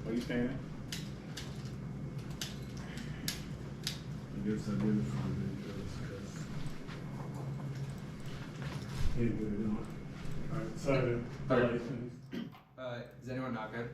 Are you standing? I guess I did it for the because he didn't get it on. Alright, second. Is anyone not good?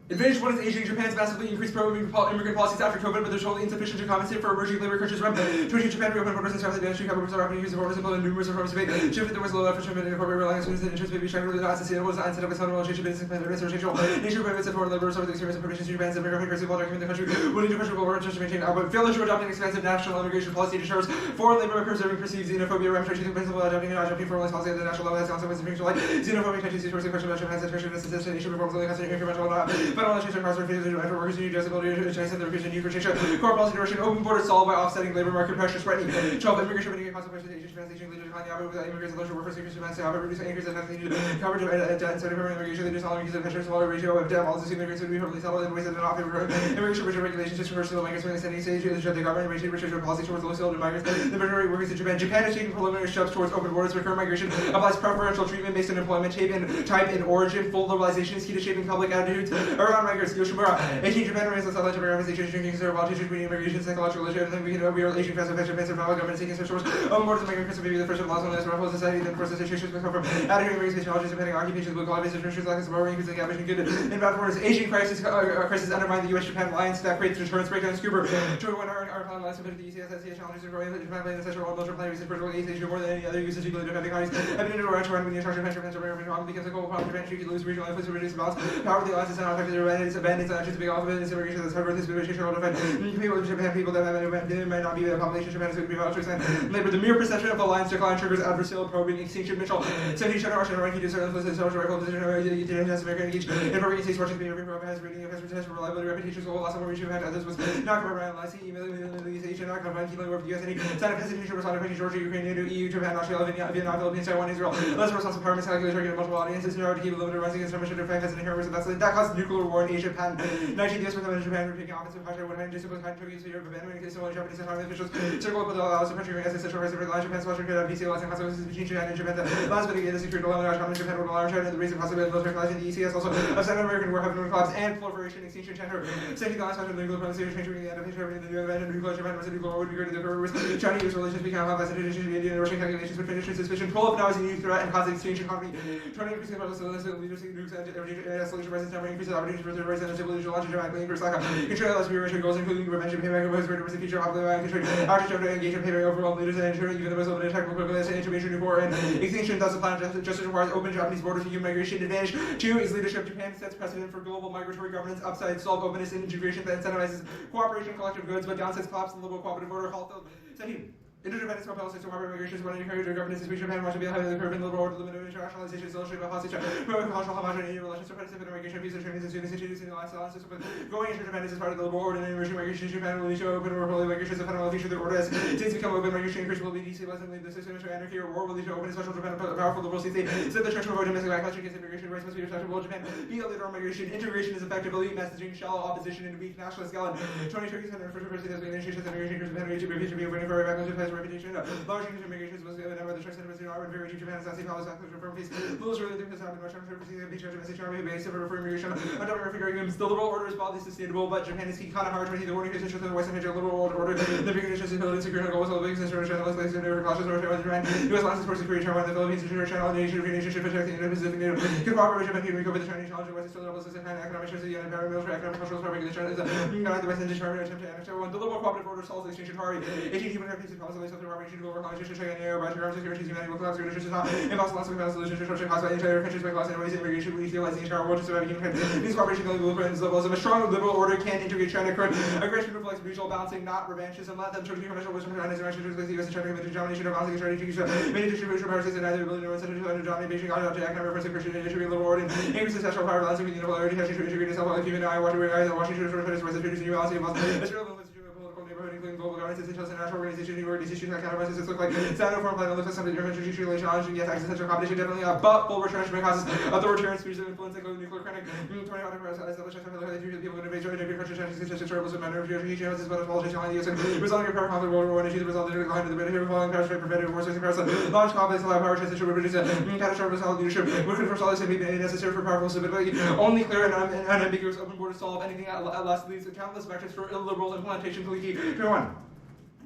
Advantage one is Asia and Japan's massively increased pro-immigrant policies after COVID, but they're totally insufficient to compensate for emerging labor crunches. Twitching Japan reopened borders and started the industry cover for rapid use of borders and numerous reforms debate. Shifted there was low effort to admit incorporate reliance on the interest maybe trying to really not succeed. It was instead of a total relationship business and residential. Nation benefits of foreign laborers over the experience of permissions to Japan's immigrant crisis while documenting the country willing to pressure workers to maintain output. Failure to adopt an expansive national immigration policy deters foreign labor by preserving perceived xenophobia, reputation principle adopting and not adopting foreign policy at the national level has consequences like xenophobic tendencies towards the question of Japan's situation and assistance reforms only considering incremental federal legislation across for workers who just ability to China the recruitment new protection, core policy direction, open borders solved by offsetting labor market pressures, threatening 12 immigration mitigating consequences, Asian translation, leaders declining output with immigrants and leisure workers, increase demand, however, reducing increase in coverage of debt and study permanent immigration, leaders all increase in pressure, smaller ratio of debt, all the immigrants would be permanently settled in ways that are not favorable. Immigration pressure regulations just reverse to the migrants when extending stage is the government ratio restriction policy towards low skilled migrants. The majority workers in Japan. Japan is taking preliminary steps towards open borders for current migration, applies preferential treatment based on employment type and origin. Full liberalization is key to shaping public attitudes around migrants. Yoshimura, 18 Japan remains the psychological organization drinking considerable altitude between immigration, psychological issue, everything we can know. We are Asian fast effective defensive power government taking such source. Open borders of migrant Christmas maybe the first of laws on this ruffle society, then first situations will come from attitude immigration technologies depending on occupations, blue collar based restrictions, lack of support, increasing average and good in bad borders. Asian crisis undermine the US-Japan alliance that creates deterrence breakdown scuba. 21 our plan last submitted to the ECSSCA challenges and growing Japan playing the central role military planning research for East Asia more than any other uses equally defending economies. I've been into a ranch around the instruction Japan becomes a global problem. Japan should lose regional influence to reduce balance. Power of the alliance is not affected their abandons actions big off of it. Immigration that's hard with this situation will defend people in Japan, people that might not be the population Japan is going to be about to extend labor. The mere perception of alliance decline triggers adversarial probing extinction. Mitchell 17 China Russian ranking to certain influences social rifle position has American engaged in every states watching being every program has rating of test for reliability reputation so last time we should have had others was not covered by last email not covered by keeping over the US any sign of hesitation was on Georgia, Ukraine, EU, Japan, Australia, Vietnam, Philippines, Taiwan, Israel. Less responsive parliaments calculate targeted multiple audiences in order to keep a limited rising against permission to effect has an inherent risk that caused nuclear war in Asia. Japan 19 US in Japan were taking offensive pressure when discipline time took use of abandoning the similar Japanese and army officials circle up with the allows of country as a central resident line Japan's watching could have PC loss and consequences between Japan and Japan. The last bit again is secured dilemma in Japan would allow China the reason possibility of military collapse in the ECS also of South American war having collapse and proliferation extinction China. Second the last time the nuclear diplomacy changing the end of history in the new event and nuclear Japan was a nuclear war would be greater than the risk. Chinese relations become how fascinating to India and Russian calculations would finish suspicion. Proliferation new threat and cause exchange economy. Turning increasing levels of leaders nukes and escalation presence number increases opportunities for the race and civilizational launch dramatically increase lack of control as we goals including revenge and payback of greater risk future popular and control active to engage in payback overall leaders and ensuring even the most limited technical capabilities and information report and extinction thus the plan justice requires open Japanese borders to human migration advantage. 2 is leadership. Japan sets precedent for global migratory governance upside solve openness and integration that incentivizes cooperation collective goods but downsets collapse in the liberal cooperative order halt. 17 interdependence policies to corporate migration is one encourage governance in Japan wants to be highly the curve in the liberal order limit of internationalization illustrated by policy promoting cultural homogeneity relations to participant immigration visa trainings and students introducing the lifestyle system but going into Japan is part of the liberal order and emerging migration Japan will show open or fully migration is a fundamental feature of the order as states become open migration increase will be destabilizing the system into anarchy or war will lead to open and special Japan powerful liberal states set the church for domestic backlash against immigration rights must be respectable Japan be a leader on migration integration is effective elite messaging shallow opposition and weak nationalist gallon 20 Turkey's under first person has been initiated immigration Japan to be avoiding for backlash of reputation large immigration was the number of the trust and Harvard very cheap Japan Nazi policy reform piece rules related to the South Russian services and beach domestic army based for immigration under refrigerators the liberal order is broadly sustainable but Japan is key kind of hard to the warning position to the western major liberal world order the big conditions of ability security goals of the biggest international place in their cautious or Japan US license for security Taiwan the Philippines international nation relationship protect the Indo-Pacific NATO can cooperate with Japan can recover the Chinese challenge of West still levels of economic strategy and paramilitary economic cultural regulation is the West and determined attempt to annex Taiwan the liberal cooperative order solves the exchange party 18 human rights policy of the Robert to overcome China air by terms of security humanity will collapse is not impossible to find solutions to structure caused by entire countries by class and ways immigration we utilize the entire world to survive human these cooperation levels of a strong liberal order can integrate China current aggression reflects regional balancing not revanchism let them turn to commercial wisdom China is actually the US and China committed to domination of balancing strategy to many distribution powers and neither ability to run such a dominate Beijing got to economic reference Christian and integrate liberal order increases national power balancing with unipolarity has to integrate itself like human eye Washington Washington new policy of Israel neighborhood including global governance, international organization, new organization, that kind of process look like standard foreign plan, looks like something different, traditionally challenging, yes, existential competition, definitely, but full retrenchment causes authoritarian species of influence, like nuclear chronic, 20 established people going to invade, terrible manner of education, as well as politician ideas, resulting in power conflict, World War I, issues resulting in decline of the British, falling power straight, preventive wars, large conflicts, allow power transition, reproduce catastrophic solid leadership, would confer solace and be necessary for powerful stability, only clear and unambiguous open border solve anything at last leaves countless vectors for illiberal implementation to leaky. 21.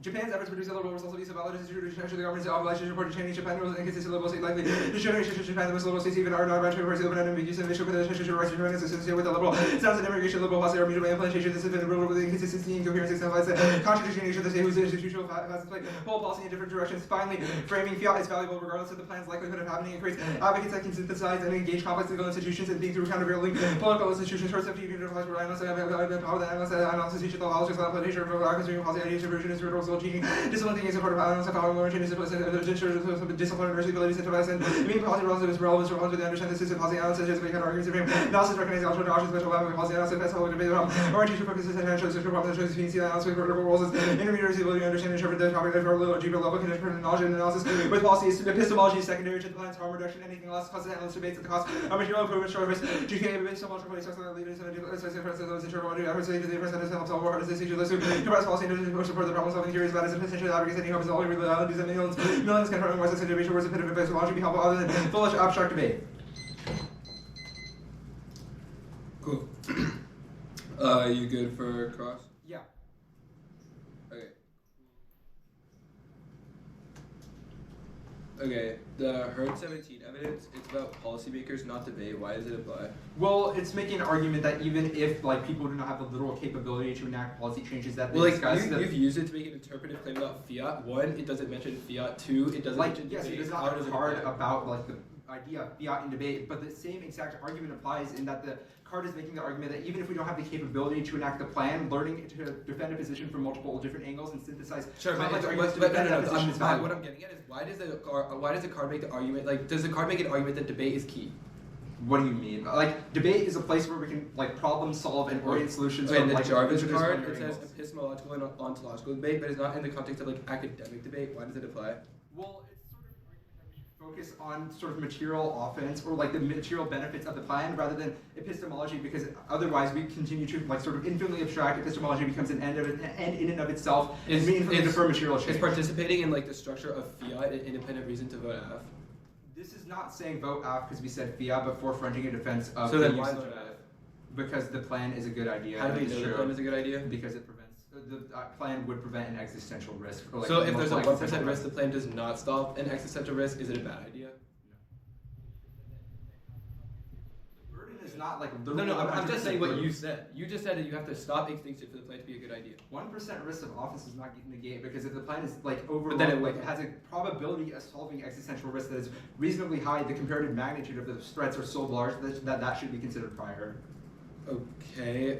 Japan's efforts to produce illiberal results of use of valid institutions to the government's obligation to report to change Japan rules inconsistent liberal state likely to generate Japan the most liberal states even are not about to reverse open and ambiguous and issue with the institution rights to associated with the liberal sounds and immigration liberal policy or mutual implementation. This has been real with inconsistency and coherence exemplifies the contradiction nature of the state whose institutional facets play whole policy in different directions. Finally, framing fiat is valuable regardless of the plan's likelihood of happening. It creates advocates that can synthesize and engage complex legal institutions and think through countervailing political institutions. First, if you can utilize reliance on power that analysis each of the logical implementation of considering policy ideas version is reversal cheating. Discipline is important balance of power and discipline ability to invest in mean policy relevance relevance to understand the system policy analysis is making arguments analysis recognize alternative options special level policy analysis that's how we debate orientation focuses attention to social problems and choices analysis with critical roles intermediaries ability to understand and interpret the topic at a low or deeper level can interpret knowledge and analysis with policy epistemology secondary to the plan's harm reduction anything less causes analysis debates at the cost of material improvement short risk GPA epistemological policy social leaders and those internal efforts to the efforts that help solve war artists issues to compress policy and support the problem solving theories that is potentially advocating hopes all realities and millions confronting what's a debate towards a bit of epistemology be helpful other than foolish abstract debate. Cool. You good for cross? Yeah. Okay. Okay, the Herd 17 evidence, it's about policymakers, not debate. Why does it apply? Well, it's making an argument that even if like people do not have the literal capability to enact policy changes that they discuss, you've used it to make an interpretive claim about fiat. One, it doesn't mention fiat. Two, it doesn't mention yes, debate. it is not hard about like the idea of fiat in debate, but the same exact argument applies in that the card is making the argument that even if we don't have the capability to enact the plan, learning to defend a position from multiple different angles and synthesize complex arguments to defend a position is valuable. What I'm getting at is why does the card make the argument, like, does the card make an argument that debate is key? What do you mean? Like, debate is a place where we can like problem solve and orient solutions. Okay, from, the like, Jarvis card, it says epistemological and ontological debate, but it's not in the context of like academic debate. Why does it apply? Well, it's sort of an argument that we should focus on sort of material offense or like the material benefits of the plan rather than epistemology, because otherwise we continue to like sort of infinitely abstract. Epistemology becomes an end in and of itself and meaningfully defer material change. It's participating in like the structure of fiat an independent reason to vote F. This is not saying vote F because we said fiat, but forefronting a defense of so the then why usage vote of F? Because the plan is a good idea. How do we know the plan is a good idea? Because it prevents the plan would prevent an existential risk. Or like so if there's a 1% risk, the plan does not stop an existential risk. Is it a bad idea? The burden is not like no. I'm just saying what you said. You just said that you have to stop extinction for the plan to be a good idea. 1% risk of office is not negate because if the plan is like overall, it has a probability of solving existential risk that is reasonably high, the comparative magnitude of the threats are so large that should be considered prior. Okay.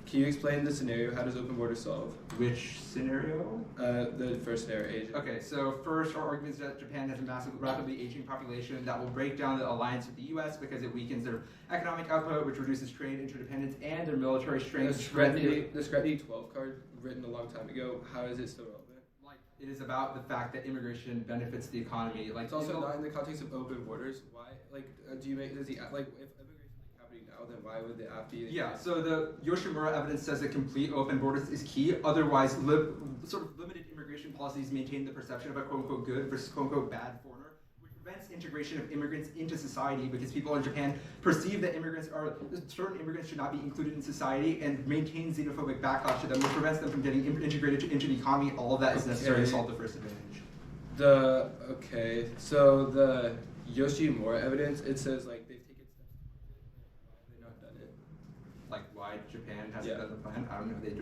Can you explain the scenario? How does open borders solve? Which scenario? The first scenario, age. Okay, so first our argument is that Japan has a massive, rapidly aging population that will break down the alliance with the U.S. because it weakens their economic output, which reduces trade interdependence and their military strength. The Scrutiny 12 card, written a long time ago, how is it still relevant? Like, it is about the fact that immigration benefits the economy. Like, it's also not in the context of open borders. Why? Like, do you make if immigration is happening now, then why would the app be? Yeah. So the Yoshimura evidence says that complete open borders is key. Otherwise, sort of limited immigration policies maintain the perception of a quote-unquote good versus quote-unquote bad foreigner, which prevents integration of immigrants into society because people in Japan perceive that certain immigrants should not be included in society and maintain xenophobic backlash to them, which prevents them from getting integrated into the economy. All of that is necessary to solve the first advantage. So the Yoshimura evidence, it says like they've taken steps. Why have they not done it? Like why Japan hasn't done the plan? I don't know. They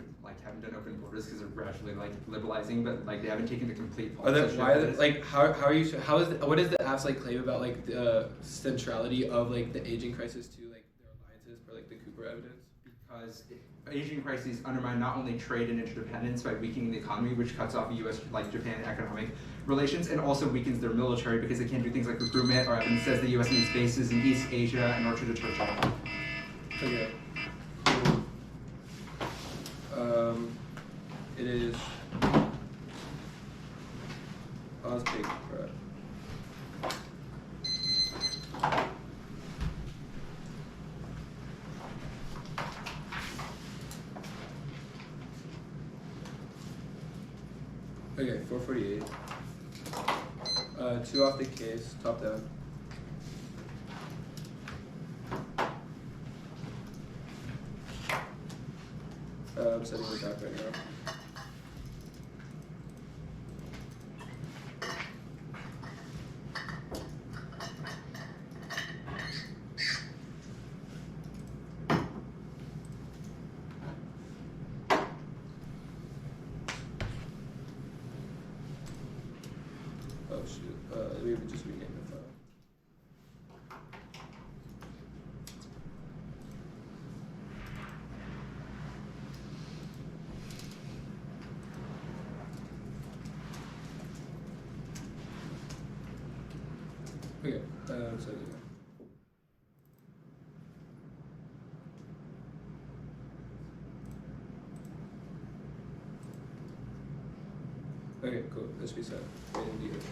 haven't done open borders because they're gradually like liberalizing, but like they haven't taken the complete policy. What is the app's like claim about like the centrality of like the aging crisis to like their alliances for like the Cooper evidence? Because aging crises undermine not only trade and interdependence by weakening the economy, which cuts off U.S. like Japan economic relations, and also weakens their military because they can't do things like recruitment, or evidence says the U.S. needs bases in East Asia in order to deter China. Okay. It is Oz big, bro. Okay, 448. 2 off the case, top down. I'm setting the back right now. Oh shoot, we would just rename the file. Okay, so yeah. Okay, cool. This be set. Indeed.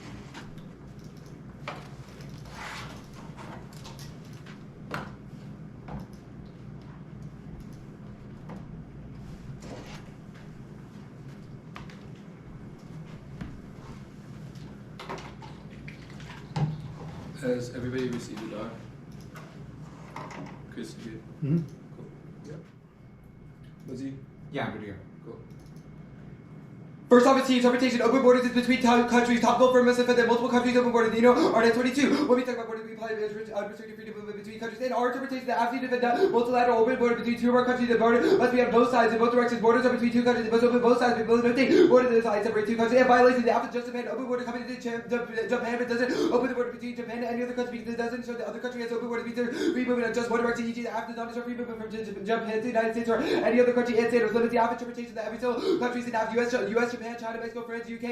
Has everybody received the doc? Chris, you? Mm-hmm. Cool. Yep. Muzzi? Yeah, I'm good to go. Cool. First off, it's the interpretation. Open borders is between countries. Top goal for Muslim and then multiple countries open borders. You know, Article 22. When we talk about borders, we apply unrestricted freedom movement between countries. In our interpretation, the absolute defend multilateral open border between two of our countries. The border must be on both sides in both directions. Borders are between two countries. They must open both sides. We both nothing. Border to the side separate two countries. And violation the after just Japan open border coming into Japan, but doesn't open the border between Japan and any other country because it doesn't show the other country has open border between free movement of just one direction. E.g. after the non-disrupted free movement from Japan to the United States or any other country and state or limits the after interpretation that every single countries in US, Japan, China, Mexico, France, UK,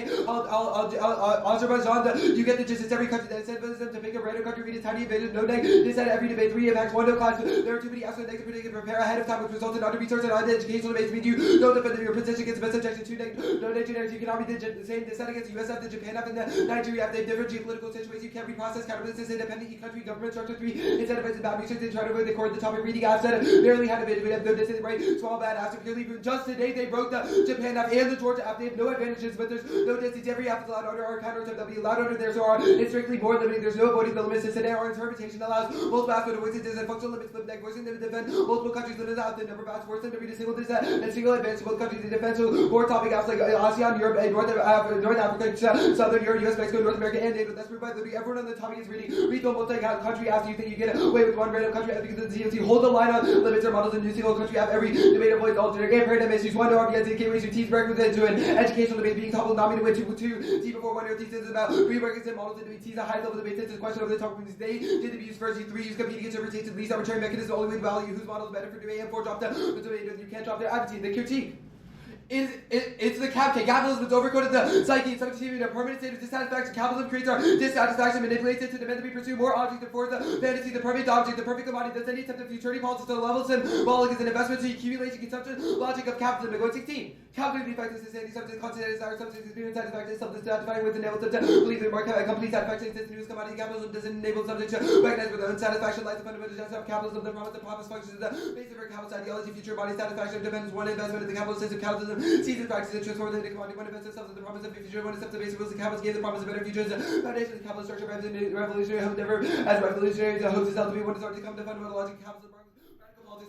Azerbaijan, you get the gist. It's every country that said to pick a random country, read a tiny invasion, no neg. They said every debate, 3 impacts, 1 no class. There are too many absolute negative predicted prepare ahead of time, which results in under research and educational debates. Mean you don't defend your position against best objection to no generics. You cannot read the same. They said against USF, the Japan F, and the Nigeria F. They have different geopolitical situations. You can't reprocess counterbalances independent each country government structure 3. Instead of bad research, they try to avoid the core of the topic reading. I've said it. Barely had a bit. We have no distance, right? Small bad after purely just today they broke the Japan F and the Georgia F. They have no advantages, but there's no distance. Every app is allowed under our counter that will be allowed under theirs or it's strictly more limiting. There's no avoiding the limits. Today our interpretation allows multiple aspect of voices and functional limits limit voicing them to defend multiple countries limit out the number of bats worse than to read a single dissent and single advance to both countries in defense. So more topic apps like ASEAN, Europe, and North Africa, Southern Europe, US, Mexico, North America, and NATO. That's proved literally everyone on the topic is reading. Read the multi-country apps. You think you get away with one random country app because the DOC hold the line on limits or models in new single country app. Every debate avoids all generic and paradigm issues. One to RBS and gateways. Your teeth requisite to an educational debate being coupled not meaning with two T before 1 year thesis about prerequisite models and debates. A high level debate since this question of the topic means they did the use first. You 3 use competing against interpretation. Least arbitrary mechanism only with value whose model is better for debate and 4 drop down. But you can't drop their attitude. The critique. It's the capitalism that's overcoded the psyche. Some achieving a permanent state of dissatisfaction. Capitalism creates our dissatisfaction, manipulates it to demand that we pursue more objects and force the fantasy, the perfect object, the perfect commodity. That's any attempt of futurity politics to the level symbolic is an investment to accumulation, consumption, logic of capitalism. Go 16. Capitalism defects is society, substance, constant desire, substance, experience, satisfaction, something satisfying with enable subject, believe the more complete satisfaction exists in news commodity. Capitalism doesn't enable subject to recognize with unsatisfaction lies the fundamental justice of capitalism. The promise functions as the basis for capitalist ideology, future body satisfaction depends one investment in the capitalist system. Capitalism sees its practices and transforms into commodity. One invests itself in the promise of future. One accepts the basic rules of capitalism, gave the promise of better future. The foundation of the capitalist structure revolutionary hope never as revolutionary the hopes itself to be one is already come to fundamental logic of capitalism.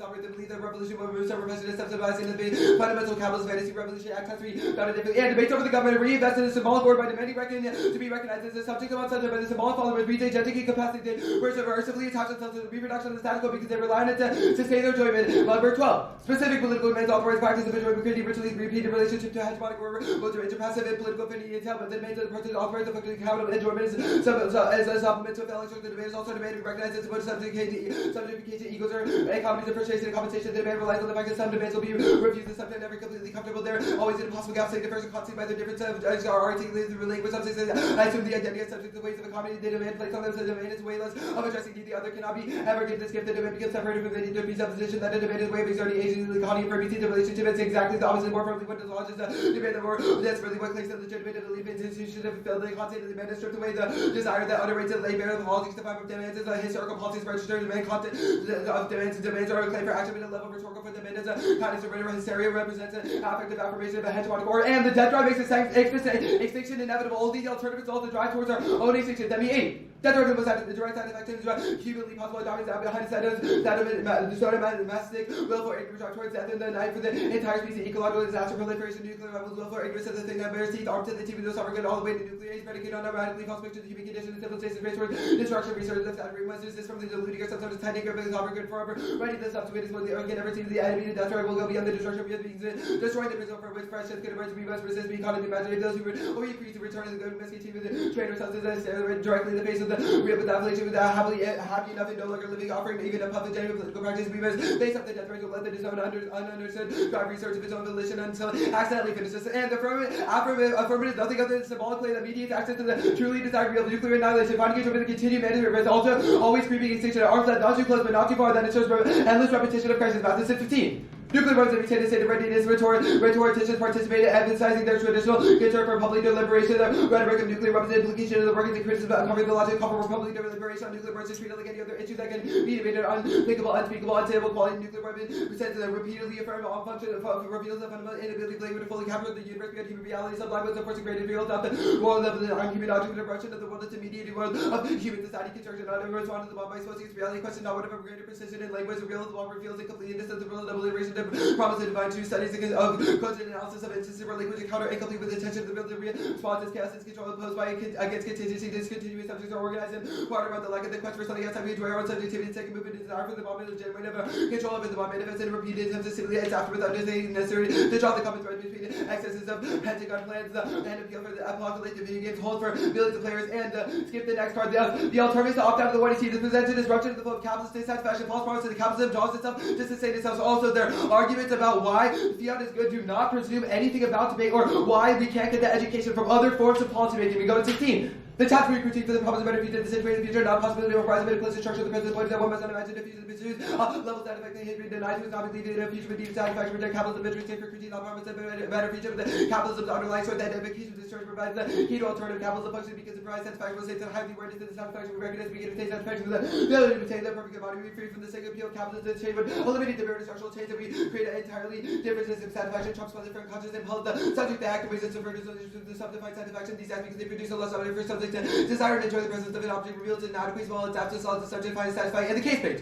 Operate the belief that revolution will remove several precedent steps advising the fundamental capitalist fantasy revolution act country founded and debates over the government and reinvest in the symbolic word by demanding to be recognized as a subject of uncensored by the symbolic followers reach agentic incapacity where subversively attach themselves to the reproduction of the status quo because they rely on it to sustain their enjoyment. Number 12. Specific political demands authorize practice of enjoyment creating ritually repeated relationship to hegemonic or both interpassive and political affinity and but the demands of the person authorize the functioning capital enjoyment as a supplement to a fellow the demand is also demanded recognized as a subject subjectification equals or economies the frustration and compensation that demand relies on the fact that some demands will be refused and sometimes never completely comfortable there. Always an impossible gap, saying the first concept by the difference of are articulated through language substances. I assume the identity of subjects, the ways of accommodation the demand placed on them, so the demand is way less of addressing the other cannot be ever given this gift. The demand becomes separated from the presupposition that a demand is way of exerting agency, the economy for BC, the relationship is exactly the opposite, more firmly what does lodges the demand, the more desperately what claims the legitimate and belief institution of fulfilled the concept of the demand is stripped away the desire that underrates and lay bare the politics, the five of demands is a historical policies registered demand content of demands are a claim for action at a level rhetorical for demand as a kindness of hysteria represents an affective affirmation of a hegemonic order, and the death drive makes extinction inevitable. All these alternatives all the drive towards our own extinction. That means 8. Death drive was the direct side effect is cumulatively possible dominance out behind the mastic will for ignorance drive towards death in the night for the entire species, ecological disaster, proliferation, nuclear weapons, will for ignorance of the thing that bears teeth, armed to the teeth with no sovereign all the way to nuclear age, predicated on a radically false picture of the human condition and civilization race towards destruction, research, left out, must resist from the deluding or sometimes technique of the sovereign good forever, ready this up to it is what the earth can never see the enemy, the death drive will go beyond the destruction of human beings, destroying the prison for which fresh is going to be must resist being caught in the imagination of those who would or you to return to the good must continue with train ourselves as directly in the face of the real with affliction without happy enough and no longer living offering even a public genuine political practice we must face up the death rate of let his own ununderstood drive research of his own volition until accidentally finishes and the affirmative nothing other than symbolically that mediates access to the truly desired real nuclear annihilation finding over the continued management risk also always creeping extinction at arms that not too close but not too far that ensures endless repetition of crisis math 15. Nuclear weapons have a state of readiness, rhetoricians participated, emphasizing their traditional concern for public deliberation, the rhetoric of nuclear weapons, implication of the workings and criticism about covering the logic of public deliberation on nuclear weapons is treated like any other issue that can be debated, unthinkable, unspeakable, untenable quality nuclear weapons, presents a repeatedly affirmed all function reveals the fundamental inability of language to fully capture the universe beyond human reality, sublime was of course a great reveal of the world level of human object of Russian of the world is a mediated world of human society construction, not ever respond to the bomb by supposing its reality question, not whatever greater precision in language reveals the bomb reveals a completeness of the world of liberation to promise the divine two studies of cogent analysis of instances where language encounter incomplete with attention to the ability to response as chaos is control imposed by against contingency discontinuous subjects are organized and water about the lack of the quest for something outside we enjoy our own subjectivity and second movement desire for the moment of genuine control over the moment events and repeated attempts to simulate its after without anything necessary to draw the common thread between excesses of Pentagon plans and appeal for the apocalyptic video games hold for millions of players and skip the next part the alternatives to opt out of the what he sees presents a disruption of the flow of capitalist dissatisfaction false promise to the capitalism draws itself to sustain itself so also their arguments about why fiat is good, do not presume anything about debate or why we can't get the education from other forms of policy making. We go to 16. The chapter we critique for the problems of better future, the situation of the future, not possibility or prize of implicit structure of the present point that one must not imagine the future of the pursuit, levels that affect the history, denied to not believe in a future with deep satisfaction, reject capitalism, interest, take for critique, not promise of a better future of the capitalism's underlying source, that identification of this church provides the key to alternative capitalism function because the prize satisfaction will say to highly awareness to the satisfaction we recognize, we get a taste satisfaction with the ability to retain the perfect body, we free from the sacred appeal of capitalism, change would eliminate the very structural change that we create an entirely different system of satisfaction, trumps by the different conscious and held the subject to act in ways that subvert the subdefined satisfaction, these acts because they produce a less object for subject to desire enjoy the presence of an object reveals inadequacy while it's apt to solve the subject find satisfying and the case page.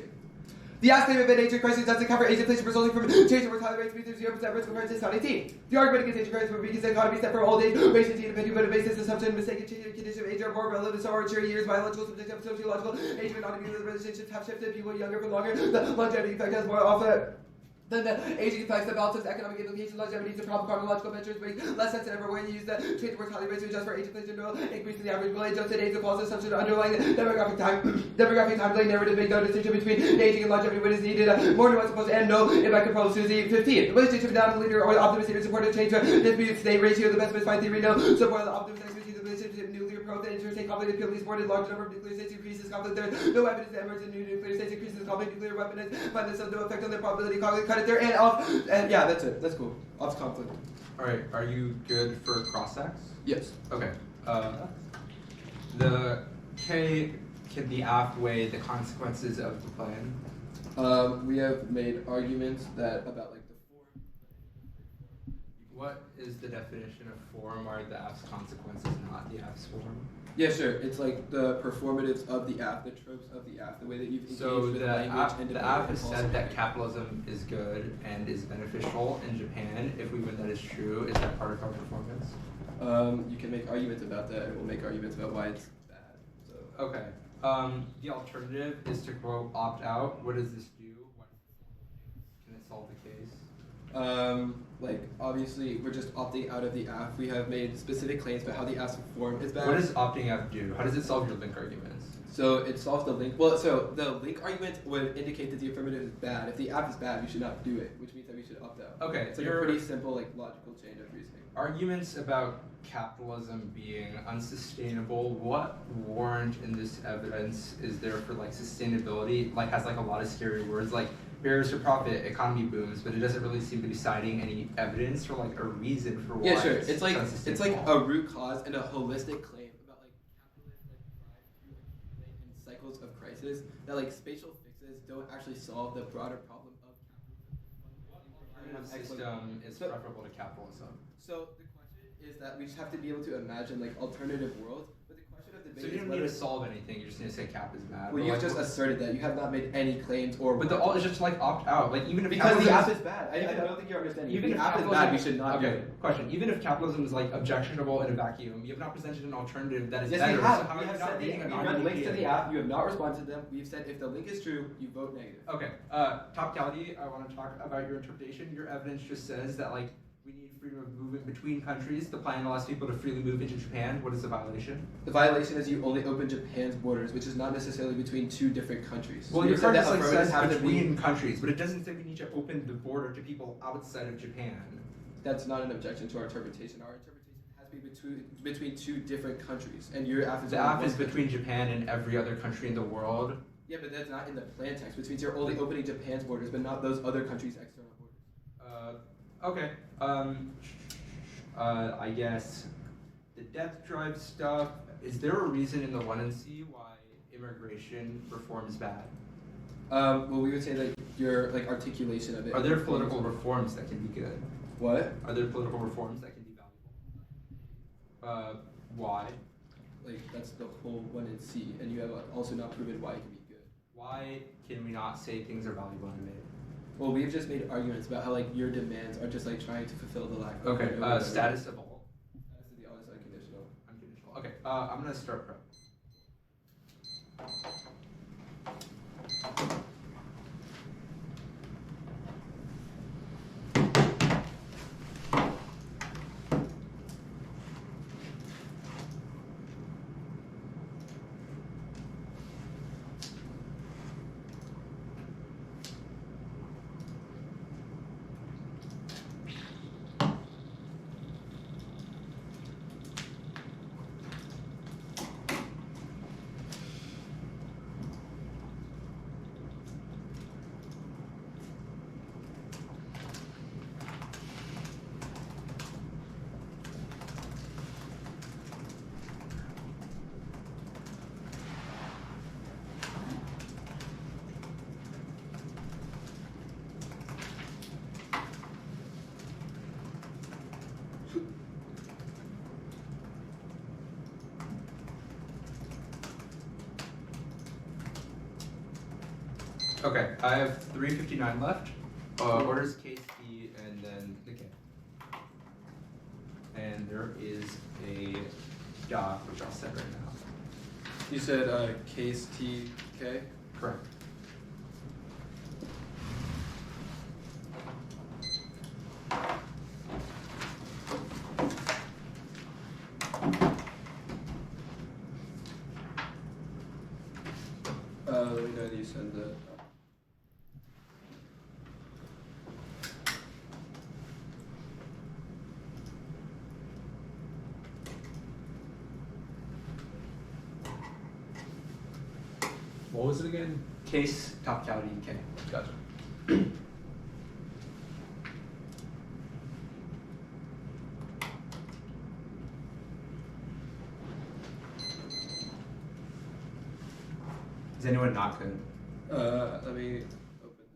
The ask statement of an agent crisis doesn't cover agent inflation resulting from change in mortality rates between 0% risk compared to 18. The argument against agent crisis would be because the economy set for old age, race and depending on a basis assumption, mistaken change in condition of age are more relevant to our mature years, biological, subjective, sociological, age may not be the relationships have shifted, people younger for longer, the longevity effect has more often then the aging effects of relative economic implications, longevity to problem chronological measures make less sensitive when you use the change in mortality rates to adjust for age inflation no increase in the average will adjusted age of false assumption underlying demographic time play narrative make no distinction between aging and longevity when is needed more nuanced supposed and no if I can propose Susie 15. The relationship down the leader or optimistic supported change to dispute state ratio the best specified theory no support the optimistic relationship nuclear growth and interstate conflict appeal least more than large number of nuclear states increases conflict there no evidence that emerges in new nuclear states increases conflict nuclear weapons find this has no effect on the probability conflict cut it there and off and yeah that's it that's cool off conflict. Alright, are you good for cross-sects? Yes. Okay. The K can the outweigh the consequences of the plan? We have made arguments that about like the form. What is the definition of form? Are the F's consequences not the F's form? Yeah, sure. It's like the performatives of the app, the tropes of the app, the way that you've engaged with language and the app has said that capitalism is good and is beneficial in Japan. If we win that is true, is that part of our performance? You can make arguments about that, and we'll make arguments about why it's bad. So okay. The alternative is to quote opt out. What does this do? Can it solve the case? Like obviously we're just opting out of the app. We have made specific claims about how the app's form is bad. What does opting out do? How does it solve your link arguments? So it solves the link. Well, so the link argument would indicate that the affirmative is bad. If the app is bad, we should not do it, which means that we should opt out. Okay, It's like a pretty simple, like logical change of reasoning. Arguments about capitalism being unsustainable. What warrant in this evidence is there for like sustainability? Like has like a lot of scary words like barriers to profit, economy booms, but it doesn't really seem to be citing any evidence or like a reason for why. Yeah, sure. It's like unsustainable. a root cause and a holistic claim about like capitalism like in cycles of crisis that like spatial fixes don't actually solve the broader problem of capitalism. System is preferable to capitalism. So the question is that we just have to be able to imagine like alternative worlds, but the question of debate So you don't need to solve anything. You're just gonna say cap is bad. Well, you've just asserted that. You have not made any claims or. But the all is just like opt out. Like even if because the app capitalism is bad. I don't think you're understanding. Even if if the app is capitalism- bad, we should not do Okay, it. question. Even if capitalism is like objectionable in a vacuum, you have not presented an alternative that is Yes, better. we have. So how We are have you not said reading a we read non-unique links to data? the app. You have not responded to them. We've said if the link is true, you vote negative. Okay. Topicality. I want to talk about your interpretation. Your evidence just says that like we need freedom of movement between countries. The plan allows people to freely move into Japan. What is the violation? The violation is you only open Japan's borders, which is not necessarily between two different countries. Well, So your you card said just that like affirmatives says have to be. between countries, but it doesn't say we need to open the border to people outside of Japan. That's not an objection to our interpretation. Our interpretation has to be between two different countries, and your app is The only app one is country. between Japan and every other country in the world. Yeah, but that's not in the plan text, which means you're only opening Japan's borders, but not those other countries' external borders. Okay. I guess the death drive stuff. Is there a reason in the 1 and C why immigration reform is bad? Well, we would say that your like articulation of it. Are there political reforms that can be good? What? Are there political reforms that can be valuable? Why? Like that's the whole 1 and C, and you have also not proven why it can be good. Why can we not say things are valuable in debate? Well, we've just made arguments about how like your demands are just like trying to fulfill the lack. Okay. Of Status of all. Status of the other side conditional. Unconditional. Okay. I'm gonna start prep. Okay, I have 359 left. Orders case B and then the K. And there is a dot which I'll set right now. You said case TK. Correct. Let me know that you send that. What was it again? Case topicality K. Gotcha. Is anyone not good? Let me open it.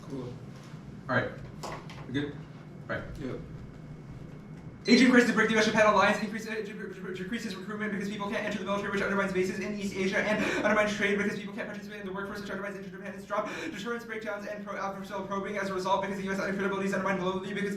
Cool. Alright. We good? Right. Yep. Agent Chris to break the US Japan alliance decreases recruitment because people can't enter the military, which undermines bases in East Asia, and undermines trade because people can't participate in the workforce, which undermines interdependence. Drop deterrence breakdowns and adversarial probing as a result because the U.S. credibility is undermined globally because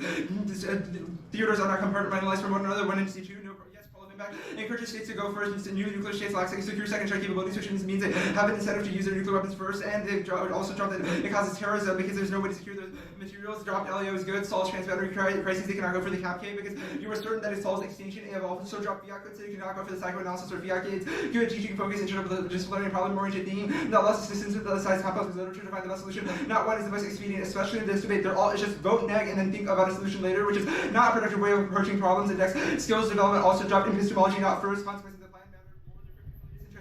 theaters are not compartmentalized from one another. 1 and C2. No. Yes. Parliament impact encourages states to go first, and new nuclear states lack secure second-strike capabilities, which means they have an incentive to use their nuclear weapons first, and they also dropped that it causes terrorism because there's no way to secure those materials. Dropped LEO's goods, solves trans-battery crises. They cannot go for the cap K because you are certain that it solves extinction. It also dropped fiat goods, so you cannot go for the psychoanalysis or fiat gates. Good teaching focus instead of the disciplinary problem-oriented theme. Not less assistance with the size complex literature to find the best solution. Not one is the most expedient, especially in this debate. They're all it's just vote neg and then think about a solution later, which is not a productive way of approaching problems. Index skills development also dropped epistemology, not first. Consequences of the plan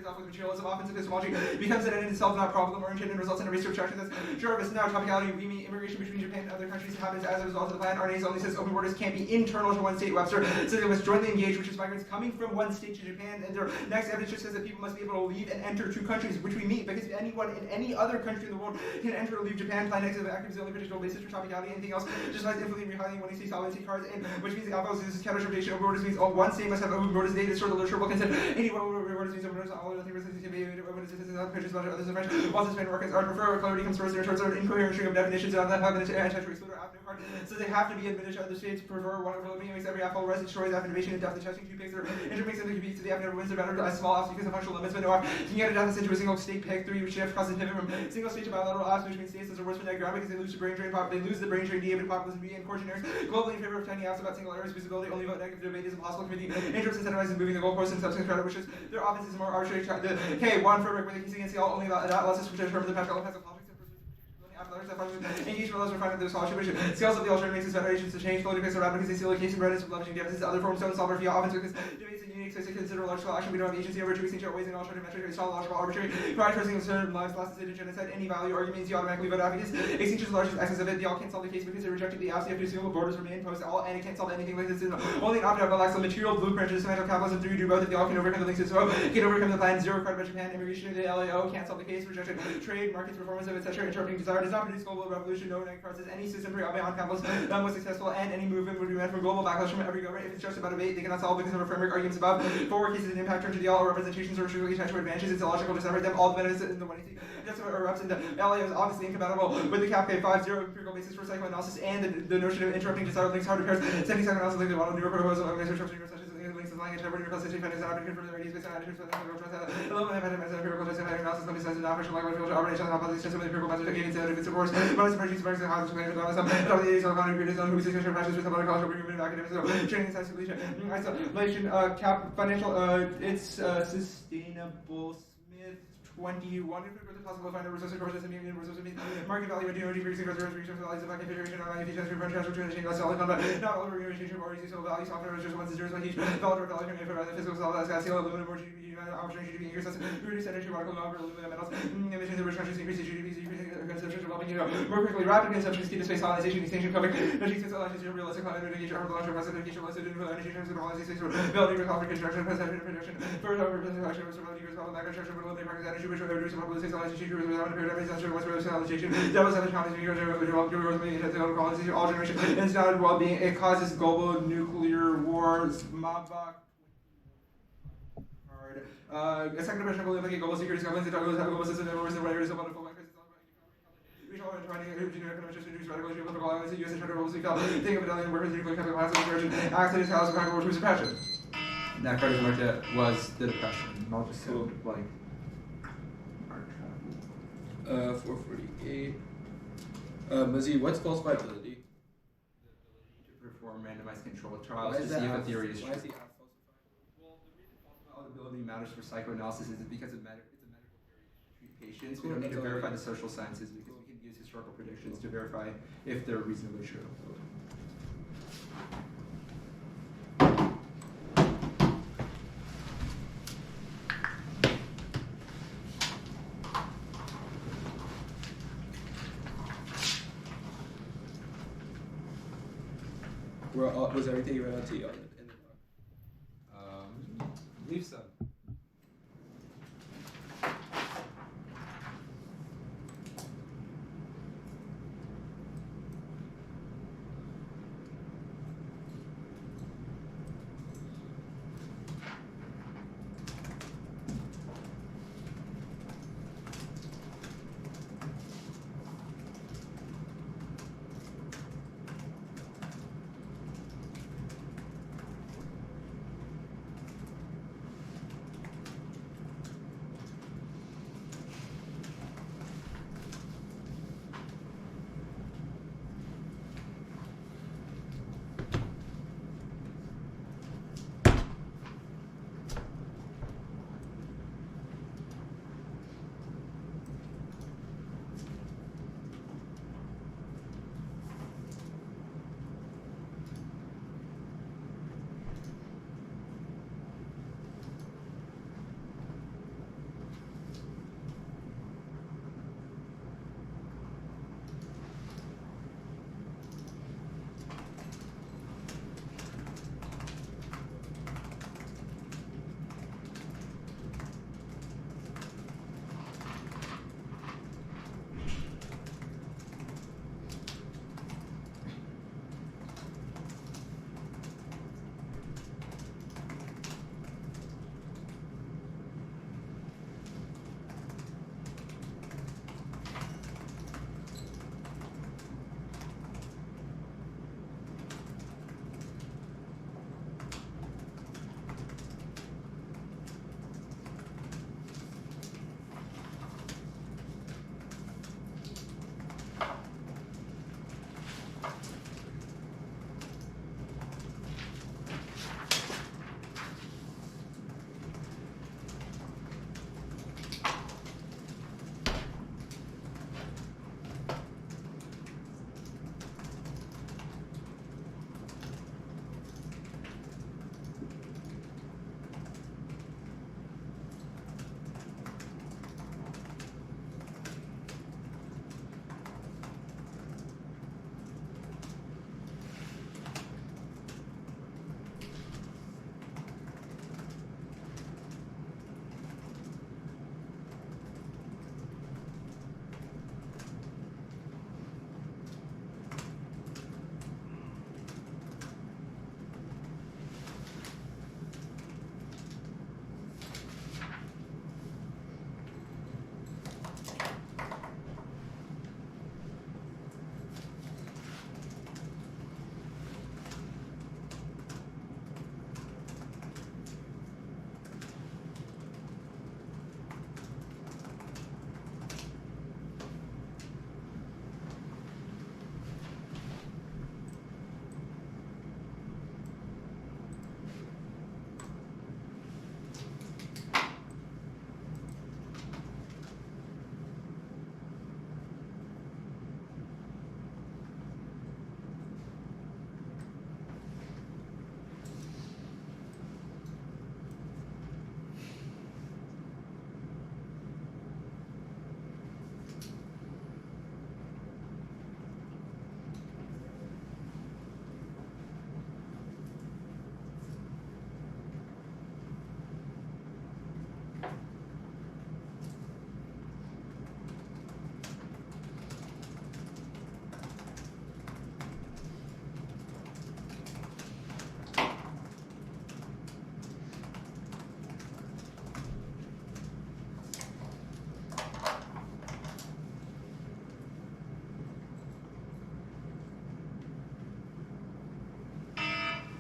off with materialism. Offensive epistemology becomes an end in itself, not problem-oriented, and results in a race to abstraction. That's Jarvis. Now, topicality. We mean immigration between Japan and other countries happens as a result of the plan. RNAs only says open borders can't be internal to one state. Webster says they must jointly engage, which is migrants coming from one state to Japan. And their next evidence just says that people must be able to leave and enter two countries, which we meet because anyone in any other country in the world can enter or leave Japan. Plan negative active is the only predictable basis for topicality. Anything else just like infinitely rehighlighting when you see solvency cards in, which means the alpha is counter-interpretation. Open borders means one state must have open borders. They destroy the literal consent. Any open borders means open borders. All other things others in French. Once Spanish workers are prefer clarity comes first in terms of an incoherent string of definitions on that have an anti-trade so they have to be admitted to other states prefer one overlapping makes every apple res destroys after innovation and depth testing two pigs that are intermixed and compete to the after wins are better as small apps because of functional limits but no you can get a depth into a single state peg 3 which shift causes pivot from single state to bilateral apps which means states that are worse for diagram because they lose the brain drain they lose the brain drain DA populism B and core generics globally in favor of tiny apps about single errors visibility only vote negative debate is impossible committee interest incentivizing moving the goalposts and substance credit which is their offense is more arbitrary the K1 for where they can see against the all only about analysis which is from the practical effects of politics engagement levels refinement of scholarship issue. Scales of the alternative makes its federations to change politics around because they see location breadness of leveraging differences. Other forms don't solve our via offense because debates and unique space to consider large scale action. We don't have agency over two ways in alternative metric. It's all logical arbitrary. Prioritizing of certain lives, last decision, genocide, any value arguments, you automatically vote advocates. Extinctions large as excess of it. They all can't solve the case because they rejected the apps. You have to assume borders remain post all and it can't solve anything like this. Only an opt-out lacks the material blueprint to dismantle capitalism. 3 do both if they all can overcome the links to SO. Can overcome the plan. 0 credit by Japan. Immigration to the LAO can't solve the case. Rejection, trade, markets, performance of etc. Interpreting desire does not produce global revolution. No cards any system for on campus that was successful and any movement would be meant for global backlash from every government. If it's just about debate, they cannot solve because of a framework arguments above. 4 cases and impact turn to the all representations or restrictly attached to advantages. It's illogical to separate them. All the benefits in the one you see. Just erupts into LA is obviously incompatible with the cap K50 empirical basis for psychoanalysis and the notion of interrupting desire links hard repairs. Sending psychoanalysis like the model new proposal of organization such as links and language never universal safety findings and for the ideas based on attitudes for the element of empirical testing analysis can be sense and operational language filter operation and hypothesis testing with empirical methods again instead of its supports bonus emerging sparks and how to explain it on some of the areas of economy period is on who is expression practice with some other cultural movement academics training science solution isolation cap financial it's sustainable Smith 21 possible to find a resource courses and resource market value and decreasing resource values of configuration on if you transfer from transfer to an exchange solid combat not all remuneration or useful value software is just one zeros by each dollar value from the physical solid as Castillo aluminum or GDP opportunity to be increased reduce energy radical over aluminum metals emissions of rich countries increasing GDP increasing consumption developing more quickly rapid consumption speed to space colonization extinction COVID energy space allows you realistic climate mitigation urban long term pacification less than energy terms of policy space ability to recovery construction consumption production further over production of survival years development construction will eliminate market energy which will reduce population colonization without period of extension west civilization devils have colonization all generation and it's not well-being it causes global nuclear wars Mabak a second depression will implicate global security governments and global system and wars and writers about a full crisis we shall try to reduce radical issue political violence the US and federal we fell think of Italian workers nuclear chemical plants and diversion accidents house of war to suppression that credit market was the depression not just so like 448 Muzzi, what's falsifiability? The ability to perform randomized controlled trials to see if a theory is true. Well, the reason falsifiability matters for psychoanalysis is because it's a medical theory to treat patients. We don't need to verify the social sciences because we can use historical predictions to verify if they're reasonably true. Was everything you read out to you in the book? I believe so.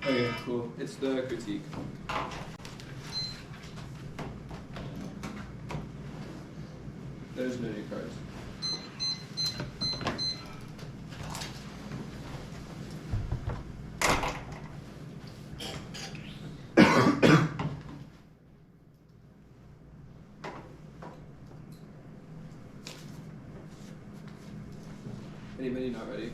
Okay, cool. It's the critique. There's no new cards. Anybody not ready?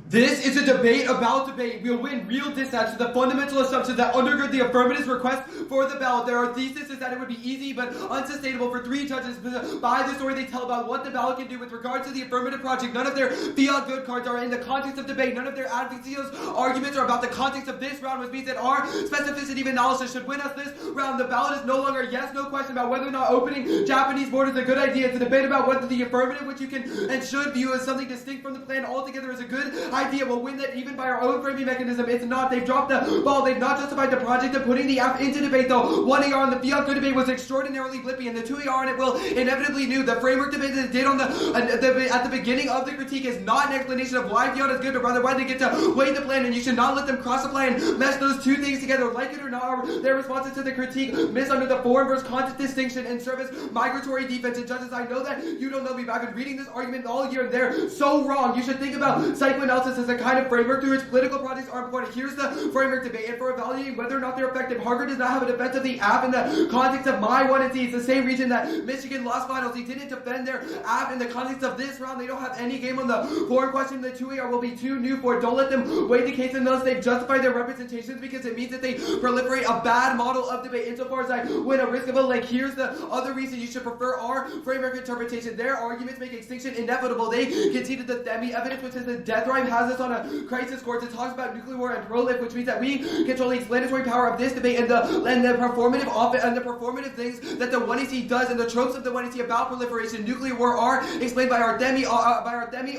This is a debate about debate. We'll win real dissent to the fundamental assumptions that undergird the affirmative's request for the ballot. There are theses that it would be easy but unsustainable for three judges by the story they tell about what the ballot can do with regards to the affirmative project. None of their fiat good cards are in the context of debate. None of their advocacy's arguments are about the context of this round, which means that our specificity of analysis should win us this round. The ballot is no longer yes, no question about whether or not opening Japanese borders is a good idea. It's a debate about whether the affirmative, which you can and should view as something distinct from the plan altogether, is a good idea. Will win that even by our own framing mechanism. It's not. They've dropped the ball. They've not justified the project of putting the F into debate, though. 1 AR on the fiat good debate was extraordinarily blippy, and the 2 AR on it will inevitably new. The framework debate that it did on at the beginning of the critique is not an explanation of why fiat is good, but rather why they get to weigh the plan, and you should not let them cross the plan and mesh those two things together. Like it or not, their responses to the critique miss under the form versus content distinction and service migratory defense. And judges, I know that you don't know me, but I've been reading this argument all year, and they're so wrong. You should think about psychoanalysis as a kind of framework through which political projects are important. Here's the framework debate, and for evaluating whether or not they're effective, Harker does not have a defense of the app in the context of my 1 and C. It's the same region that Michigan lost finals. He didn't defend their app in the context of this round. They don't have any game on the foreign question. The 2 AR will be too new for it. Don't let them weigh the case unless they've justified their representations, because it means that they proliferate a bad model of debate. Insofar as I win a risk of a link, here's the other reason you should prefer our framework interpretation. Their arguments make extinction inevitable. They conceded the Themi evidence, which says the death drive has us on a crisis course. It talks about nuclear war and pro-life, which means that we control the explanatory power of this debate and the performative things that the 1AC does, and the tropes of the 1AC about proliferation, nuclear war, are explained by our Themi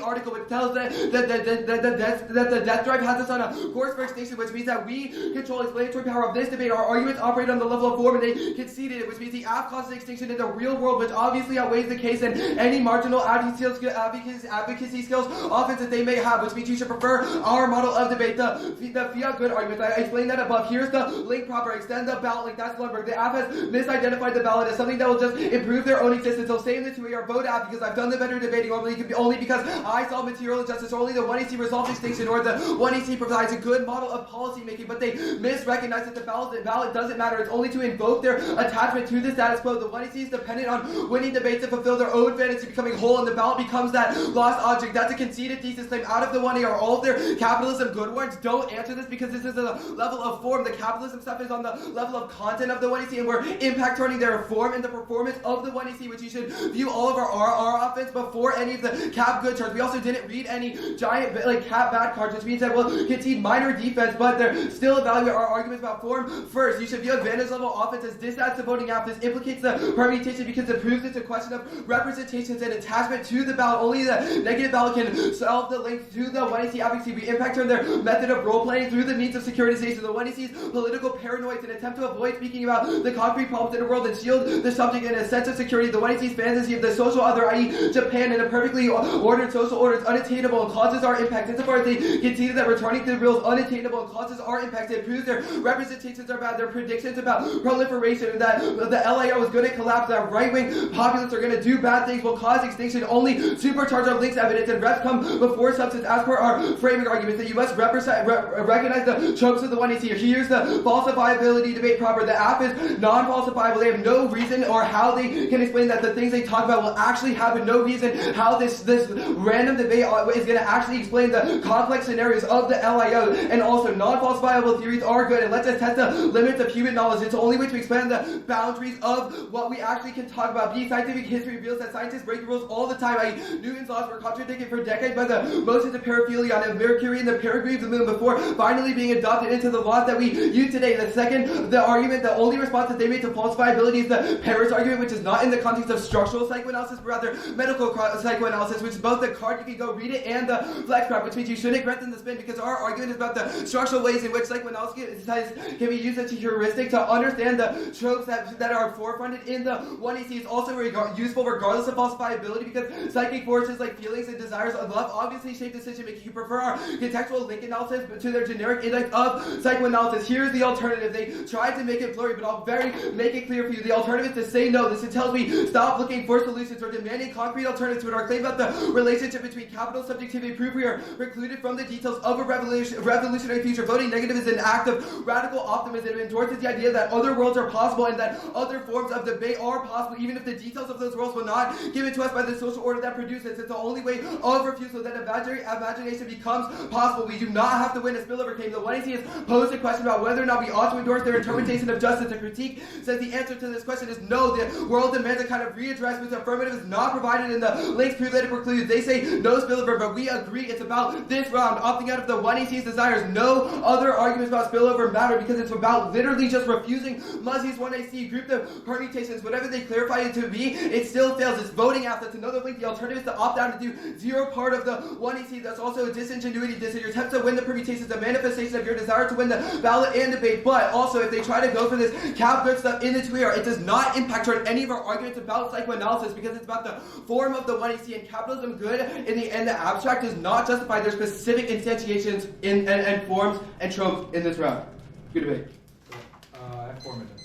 article, which tells that the death drive has us on a course for extinction, which means that we control the explanatory power of this debate. Our arguments operate on the level of form, and they conceded it, which means the app causes extinction in the real world, which obviously outweighs the case in any marginal advocacy skills offense that they may have, which means you should prefer our model of debate. The fiat good argument, I explained that above. Here's the link proper. Extend the ballot link. That's Lundberg. The app has misidentified the ballot as something that will just improve their own existence. They'll say in the 2 AR vote app because I've done the better debating only because I saw material injustice, or only the 1AC resolves extinction, or the 1AC provides a good model of policy making, but they misrecognize that the ballot doesn't matter. It's only to invoke their attachment to the status quo. The 1AC is dependent on winning debates to fulfill their own fantasy, becoming whole, and the ballot becomes that lost object. That's a conceded thesis claim out of the 1 AR. All of their capitalism good words don't answer this, because this is a level of form. The capitalism stuff is on the level of content of the 1AC, and we're impact turning their form and the performance of the 1AC, which you should view all of our offense before any of the cap good cards. We also didn't read any giant cap bad cards, which means that we'll concede minor defense, but they're still evaluate our arguments about form first. You should view advantage level offense as disadds the voting app. This implicates the permutation because it proves it's a question of representations and attachment to the ballot. Only the negative ballot can solve the link to the 1AC advocacy. We impact turn their method of role playing through the means of securitization. The 1AC's political paranoids, an attempt to avoid speaking about the concrete problems in the world and shield the subject in a sense of security. The 1AC's fantasy of the social other, i.e. Japan, in a perfectly ordered social order is unattainable and causes our impact. Insofar as they conceded that returning to the real is unattainable and causes our impact, it proves their representations are bad. Their predictions about proliferation, that the LAO is going to collapse, that right-wing populists are going to do bad things, will cause extinction, only supercharge our links evidence, and reps come before substance as per our framing arguments. The U.S. recognize the tropes of the 1AC. Here's the falsifiability debate proper. The app is non-falsifiable. They have no reason or how they can explain that the things they talk about will actually happen. No reason how this random debate is going to actually explain the complex scenarios of the LIO. And also, non-falsifiable theories are good, and let's just test the limits of human knowledge. It's the only way to expand the boundaries of what we actually can talk about. Scientific history reveals that scientists break the rules all the time. Newton's laws were contradicted for decades by the motions of paraphilion of Mercury and the perigee of the moon before finally being adopted into the laws that we use today. The argument, the only response that they made to falsifiability is the Paris argument, which is not in the context of structural psychoanalysis, but rather medical psychoanalysis, which is both the card, you can go read it, and the flex prep, which means you shouldn't grant them the spin, because our argument is about the structural ways in which psychoanalysis can be used as a heuristic to understand the tropes that are forefronted in the 1AC. Is also useful regardless of falsifiability, because psychic forces like feelings and desires love obviously shape decision making who prefer our contextual link analysis to their generic index of psychoanalysis. Here's the alternative. They tried to make it blurry, but I'll make it clear for you. The alternative is to say no. This tells me stop looking for solutions or demanding concrete alternatives to it. Our claim about the relationship between capital subjectivity proof we are precluded from the details of a revolutionary future. Voting negative is an act of radical optimism. It endorses the idea that other worlds are possible and that other forms of debate are possible, even if the details of those worlds will not given to us by the social order that produces. It's the only way of refusal that imagination becomes possible. We do not have to win a spillover claim. The 1AC has posed a question about whether or not we ought to endorse their interpretation of justice. The critique says the answer to this question is no. The world demands a kind of readdress which affirmative is not provided in the links proof that it precludes. They say no spillover, but we agree it's about this round. Opting out of the 1AC's desires. No other arguments about spillover matter because it's about literally just refusing Muzzi's 1AC. Group the permutations, whatever they clarify it to be, it still fails. It's voting out. That's another link. The alternative is to opt out and do zero part of the 1AC. That's also a disingenuity. Your attempts to win the permutations, a manifestation of your desire to win the ballot and debate. But also, if they try to go for this cap good stuff in the Twitter, it does not impact on any of our arguments about psychoanalysis because it's about the form of the 1AC, and capitalism good in the end. The abstract does not justify their specific instantiations and forms and tropes in this round. Good debate. I have 4 minutes.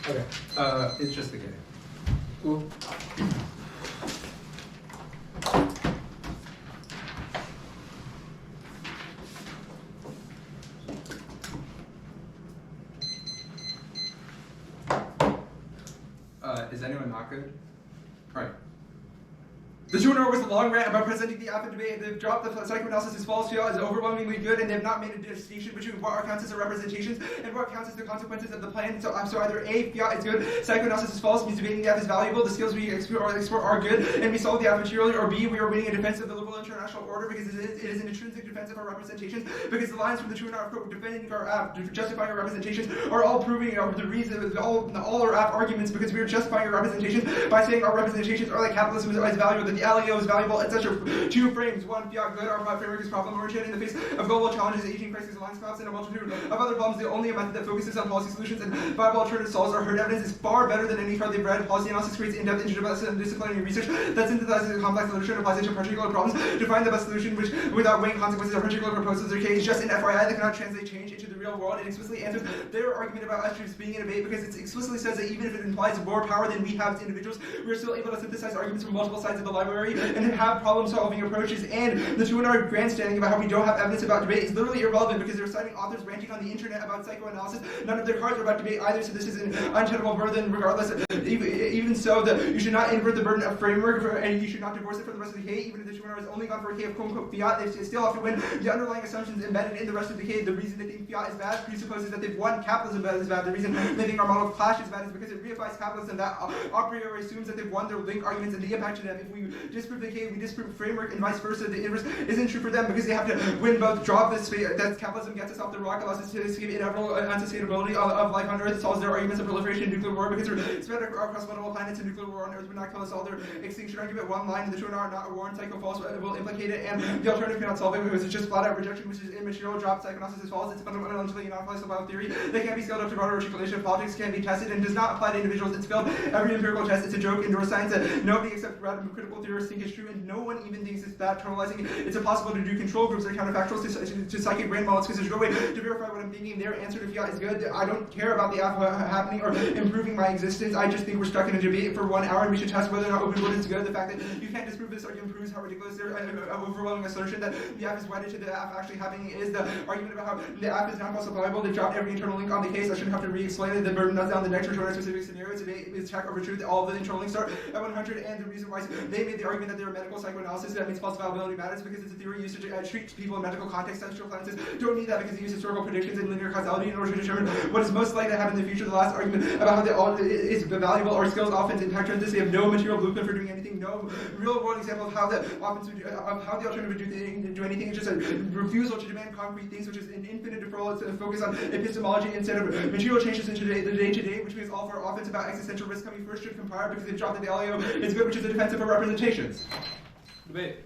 Okay. It's just the K. Cool. Is anyone not good? Alright. The true was a long rant about presenting the app debate. They've dropped the psychoanalysis as false feel as overwhelmingly good, and they've not made a distinction between what counts as the representations and what counts as the consequences of the plan. So either A, fiat is good, psychoanalysis is false, means debating the app is valuable, the skills we explore are good, and we solve the app materially, or B, we are winning in defense of the liberal international order because it is an intrinsic defense of our representations, because the lines from the true and our defending our app, justifying our representations, are all proving the reason, all our app arguments, because we are justifying our representations by saying our representations are like capitalism is valuable, the LEO is valuable, etc. Two frames, one, fiat good, our framework is problem-oriented in the face of global challenges, aging crisis, alliance collapse, and a multitude of other problems. The only method that focuses on policy solutions and viable alternative solves our herd evidence is far better than any hardly read. Policy analysis creates in-depth interdisciplinary research that synthesizes a complex literature and applies it to particular problems to find the best solution, which, without weighing consequences of particular proposals or case, just an FYI that cannot translate change into the real world. It explicitly answers their argument about us troops being in a debate because it explicitly says that even if it implies more power than we have as individuals, we are still able to synthesize arguments from multiple sides of the library and have problem-solving approaches. And the 2-hour grandstanding about how we don't have evidence about debate is literally irrelevant because they're citing authors ranting on the internet about psychoanalysis. None of their cards are about debate either, so this is an untenable burden regardless. Even so, you should not invert the burden of framework and you should not divorce it from the rest of the K. Even if the 2-hour is only gone for a K of quote-unquote fiat, they still have to win the underlying assumptions embedded in the rest of the K. The reason they think fiat is bad presupposes that they've won capitalism is bad. The reason they think our model of clash is bad is because it reifies capitalism. That a priori assumes that they've won their link arguments and the impact to them. If we disprove the K, we disprove framework, and vice versa. The inverse isn't true for them because they have to win both. Drop this that capitalism gets us off the rock, allows us to escape inevitable unsustainability of life on Earth, solves their arguments of proliferation and nuclear war because we're spread across multiple planets and nuclear war on Earth would not kill us all. Their extinction argument, one line in the 2-hour, not a war and psycho false will implicate it, and the alternative cannot solve it because it's just flat out rejection, which is immaterial. Drop psychoanalysis is false. It's fundamentally non-falsifiable theory. They can't be scaled up to broader articulation of politics, can't be tested, and does not apply to individuals. It's failed every empirical test. It's a joke. Indoor science that nobody except radical critical theorists think is true, and no one even thinks it's that. Totalizing it's impossible to do control groups that are counterfactuals to psychic brain models because there's no way to verify what I'm thinking. Their answer to fiat is good. I don't care about the app happening or improving my existence. I just think we're stuck in a debate for 1 hour and we should test whether or not open word is good. The fact that you can't disprove this argument proves how ridiculous their overwhelming assertion that the app is wedded to the app actually happening is. The argument about how the app is not falsifiable. They dropped every internal link on the case. I shouldn't have to re-explain it. The burden does down the next return specific scenario. Today is check over truth. All of the internal links are at 100, and the reason why they made the argument that they're medical psychoanalysis that means falsifiability matters because it's a theory used to treat people in medical context. Textual scientists don't need that because they use historical predictions and linear causality in order to determine what is most likely to happen in the future. The last argument about how is valuable or skills offense impact trends. They have no material blueprint for doing anything, no real world example of how the offense would how the alternative would do anything. It's just a refusal to demand concrete things, which is an infinite deferral to focus on epistemology instead of material changes into the day-to-day, which means all for offense about existential risk coming first should compare because they've dropped the LEO is good, which is a defense of our representations. Debate.